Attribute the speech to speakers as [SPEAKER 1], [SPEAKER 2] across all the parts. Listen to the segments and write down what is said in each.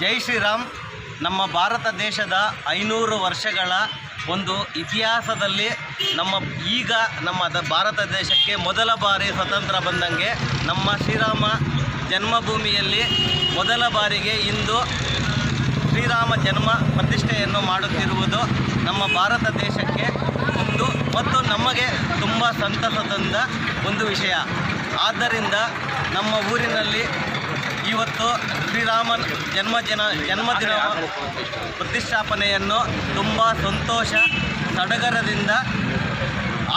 [SPEAKER 1] ಜೈ ಶ್ರೀರಾಮ್. ನಮ್ಮ ಭಾರತ ದೇಶದ 500 ವರ್ಷಗಳ ಒಂದು ಇತಿಹಾಸದಲ್ಲಿ ನಮ್ಮ ಭಾರತ ದೇಶಕ್ಕೆ ಮೊದಲ ಬಾರಿ ಸ್ವತಂತ್ರ ಬಂದಂಗೆ ನಮ್ಮ ಶ್ರೀರಾಮ ಜನ್ಮಭೂಮಿಯಲ್ಲಿ ಮೊದಲ ಬಾರಿಗೆ ಇಂದು ಶ್ರೀರಾಮ ಜನ್ಮ ಪ್ರತಿಷ್ಠೆಯನ್ನು ಮಾಡುತ್ತಿರುವುದು ನಮ್ಮ ಭಾರತ ದೇಶಕ್ಕೆ ಮತ್ತು ನಮಗೆ ತುಂಬ ಸಂತಸ ತಂದ ಒಂದು ವಿಷಯ. ಆದ್ದರಿಂದ ನಮ್ಮ ಊರಿನಲ್ಲಿ ಇವತ್ತು ಶ್ರೀರಾಮನ ಜನ್ಮದಿನ ಪ್ರತಿಷ್ಠಾಪನೆಯನ್ನು ತುಂಬ ಸಂತೋಷ ಸಡಗರದಿಂದ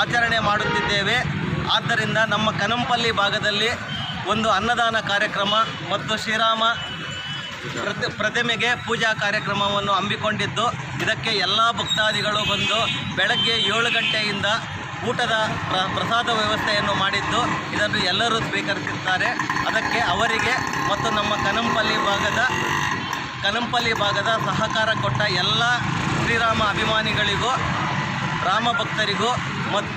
[SPEAKER 1] ಆಚರಣೆ ಮಾಡುತ್ತಿದ್ದೇವೆ. ಆದ್ದರಿಂದ ನಮ್ಮ ಕನಂಪಲ್ಲಿ ಭಾಗದಲ್ಲಿ ಒಂದು ಅನ್ನದಾನ ಕಾರ್ಯಕ್ರಮ ಮತ್ತು ಶ್ರೀರಾಮ ಪ್ರತಿಮೆಗೆ ಪೂಜಾ ಕಾರ್ಯಕ್ರಮವನ್ನು ಹಮ್ಮಿಕೊಂಡಿದ್ದು, ಇದಕ್ಕೆ ಎಲ್ಲ ಭಕ್ತಾದಿಗಳು ಬಂದು ಬೆಳಗ್ಗೆ 7 ಗಂಟೆಯಿಂದ ಊಟದ ಪ್ರಸಾದ ವ್ಯವಸ್ಥೆಯನ್ನು ಮಾಡಿದ್ದು, ಇದನ್ನು ಎಲ್ಲರೂ ಸ್ವೀಕರಿಸುತ್ತಾರೆ. ಅದಕ್ಕೆ ಅವರಿಗೆ ಮತ್ತು ನಮ್ಮ ಕನಂಪಲ್ಲಿ ಭಾಗದ ಸಹಕಾರ ಕೊಟ್ಟ ಎಲ್ಲ ಶ್ರೀರಾಮ ಅಭಿಮಾನಿಗಳಿಗೂ, ರಾಮ ಭಕ್ತರಿಗೂ ಮತ್ತು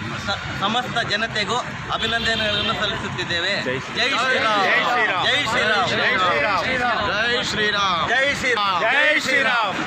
[SPEAKER 1] ಸಮಸ್ತ ಜನತೆಗೂ ಅಭಿನಂದನೆಗಳನ್ನು ಸಲ್ಲಿಸುತ್ತಿದ್ದೇವೆ. ಜೈ ಶ್ರೀರಾಮ್. ಜೈ ಶ್ರೀರಾಮ್. ಜೈ ಶ್ರೀರಾಮ್. ಜೈ ಶ್ರೀರಾಮ್. ಜೈ ಶ್ರೀರಾಮ್. ಜೈ ಶ್ರೀರಾಮ್.